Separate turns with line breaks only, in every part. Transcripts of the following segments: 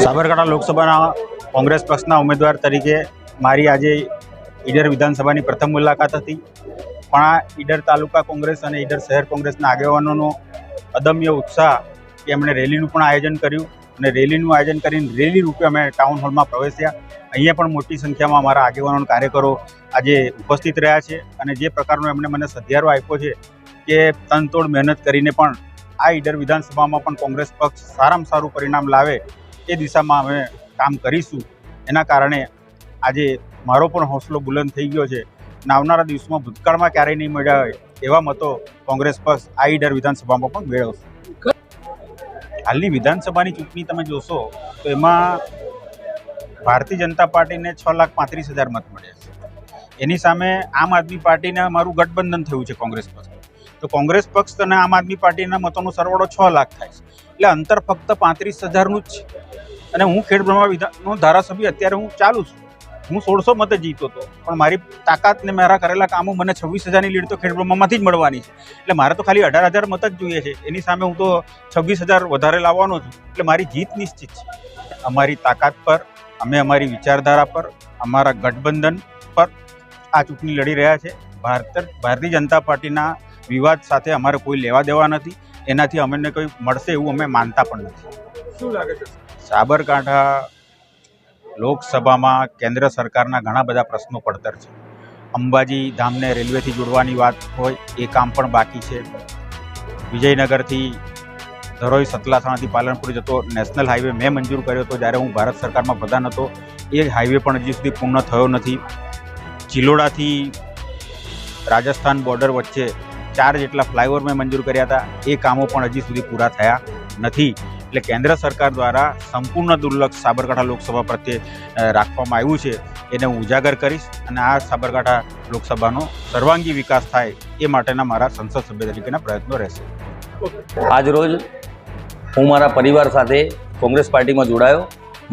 સાબરકાંઠા લોકસભાના કોંગ્રેસ પક્ષના ઉમેદવાર તરીકે મારી આજે ઈડર વિધાનસભાની પ્રથમ મુલાકાત હતી. પણ આ ઈડર તાલુકા કોંગ્રેસ અને ઈડર શહેર કોંગ્રેસના આગેવાનોનો અદમ્ય ઉત્સાહ કે એમણે રેલીનું પણ આયોજન કર્યું અને રેલીનું આયોજન કરીને રેલી રૂપે અમે ટાઉન હોલમાં પ્રવેશ્યા. અહીંયા પણ મોટી સંખ્યામાં અમારા આગેવાનો કાર્યકરો આજે ઉપસ્થિત રહ્યા છે અને જે પ્રકારનો એમણે મને સધિયારો આપ્યો છે કે તનતોડ મહેનત કરીને પણ આ ઈડર વિધાનસભામાં પણ કોંગ્રેસ પક્ષ સારામાં સારું પરિણામ લાવે એ દિશામાં અમે કામ કરીશું. એના કારણે આજે મારો પણ હોંસલો બુલંદ થઈ ગયો છે અને આવનારા દિવસોમાં ભૂતકાળમાં ક્યારેય નહીં મળ્યા હોય એવા મતો કોંગ્રેસ પક્ષ આ ઈડર વિધાનસભામાં પણ મેળવશે. હાલની વિધાનસભાની ચૂંટણી તમે જોશો તો એમાં ભારતીય જનતા પાર્ટીને 6,35,000 મત મળ્યા છે. એની સામે આમ આદમી પાર્ટીને અમારું ગઠબંધન થયું છે કોંગ્રેસ પક્ષ. તો કોંગ્રેસ પક્ષ અને આમ આદમી પાર્ટીના મતોનો સરવાળો 6 લાખ થાય છે. એટલે અંતર ફક્ત 35,000નું જ છે. અને હું ખેડબ્રહ્મા વિધાનનો ધારાસભ્ય અત્યારે હું ચાલુ છું. હું 1600 મતે જીતો હતો, પણ મારી તાકાત ને મારા કરેલા કામો મને 26,000ની લીડ તો ખેડબ્રહ્મામાંથી જ મળવાની છે. એટલે મારે તો ખાલી 18,000 મત જ જોઈએ છે. એની સામે હું તો 26,000 વધારે લાવવાનો છું. એટલે મારી જીત નિશ્ચિત છે. અમારી તાકાત પર, અમે અમારી વિચારધારા પર, અમારા ગઠબંધન પર આ ચૂંટણી લડી રહ્યા છે. ભારતીય જનતા પાર્ટીના વિવાદ સાથે અમારે કોઈ લેવા દેવા નથી. એનાથી અમને કોઈ મળશે એવું અમે માનતા પણ નથી.
શું લાગે છે?
સાબરકાંઠા લોકસભામાં કેન્દ્ર સરકારના ઘણા બધા પ્રશ્નો પડતર છે. અંબાજી ધામને રેલવેથી જોડવાની વાત હોય એ કામ પણ બાકી છે. વિજયનગરથી ધરોઈ સતલાસણાથી પાલનપુર જતો નેશનલ હાઈવે મેં મંજૂર કર્યો હતો જ્યારે હું ભારત સરકારમાં પ્રધાન હતો. એ હાઈવે પણ હજી સુધી પૂર્ણ થયો નથી. ચિલોડાથી રાજસ્થાન બોર્ડર વચ્ચે 4 જેટલા ફ્લાયઓવર મેં મંજૂર કર્યા હતા. એ કામો પણ હજી સુધી પૂરા થયા નથી. એટલે કેન્દ્ર સરકાર દ્વારા સંપૂર્ણ દુર્લક્ષ સાબરકાંઠા લોકસભા પ્રત્યે રાખવામાં આવ્યું છે. એને હું ઉજાગર કરીશ અને આ સાબરકાંઠા લોકસભાનો સર્વાંગી વિકાસ થાય એ માટેના મારા સંસદ સભ્ય તરીકેના પ્રયત્નો રહેશે.
આજ રોજ હું મારા પરિવાર સાથે કોંગ્રેસ પાર્ટીમાં જોડાયો.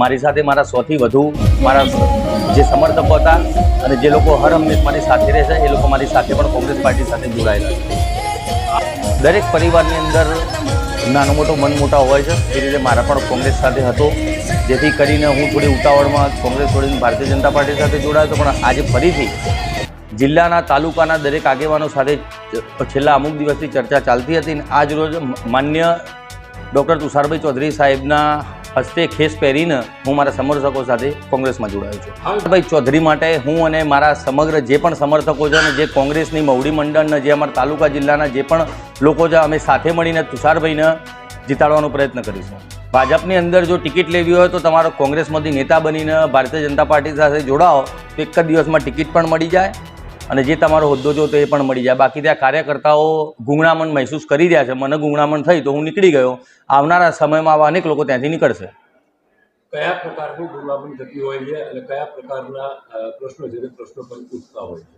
મારી સાથે મારા 100થી વધુ મારા જે સમર્થકો હતા અને જે લોકો હર હંમેશ મારી સાથે રહેશે એ લોકો મારી સાથે પણ કોંગ્રેસ પાર્ટી સાથે જોડાયેલા છે. દરેક પરિવારની અંદર નાનો મોટો મન મોટા હોય છે. એ રીતે મારા પણ કોંગ્રેસ સાથે હતો, જેથી કરીને હું થોડી ઉતાવળમાં કોંગ્રેસ છોડીને ભારતીય જનતા પાર્ટી સાથે જોડાયો હતો. પણ આજે ફરીથી જિલ્લાના તાલુકાના દરેક આગેવાનો સાથે છેલ્લા અમુક દિવસથી ચર્ચા ચાલતી હતી અને આજ રોજ માન્ય ડૉક્ટર તુષારભાઈ ચૌધરી સાહેબના હસ્તે ખેસ પહેરીને હું મારા સમર્થકો સાથે કોંગ્રેસમાં જોડાયો છું. ભાઈ ચૌધરી માટે હું અને મારા સમગ્ર જે પણ સમર્થકો છે અને જે કોંગ્રેસની મવડી મંડળના જે અમારા તાલુકા જિલ્લાના જે પણ લોકો છે અમે સાથે મળીને તુષારભાઈને જીતાડવાનો પ્રયત્ન કરીશું. ભાજપની અંદર જો ટિકિટ લેવી હોય તો તમારો કોંગ્રેસમાંથી નેતા બનીને ભારતીય જનતા પાર્ટી સાથે જોડાઓ તો એક જ દિવસમાં ટિકિટ પણ મળી જાય અને જે તમારો હોદ્દો જો તો એ પણ મળી જાય. બાકી ત્યાં કાર્યકર્તાઓ ગુંગળામણ મહેસૂસ કરી રહ્યા છે. મને ગુંગળામણ થઈ તો હું નીકળી ગયો. આવનારા સમયમાં આવા અનેક લોકો ત્યાંથી નીકળશે.
કયા પ્રકારની ગુંગળામણ થતી હોય છે અને કયા પ્રકારના પ્રશ્નો છે પ્રશ્નો પણ પૂછતા હોય છે?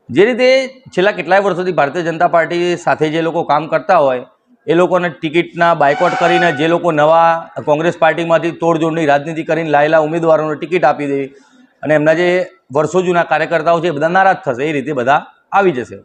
જે રીતે છેલ્લા કેટલાય વર્ષોથી ભારતીય જનતા પાર્ટી સાથે જે લોકો કામ કરતા હોય એ લોકોને ટિકિટના બાયકોટ કરીને જે લોકો નવા કોંગ્રેસ પાર્ટીમાંથી તોડજોડની રાજનીતિ કરીને લાયેલા ઉમેદવારોને ટિકિટ આપી દે અને એમના જે વર્ષો જૂના કાર્યકર્તાઓ છે એ બધા નારાજ થશે. એ રીતે બધા આવી જશે.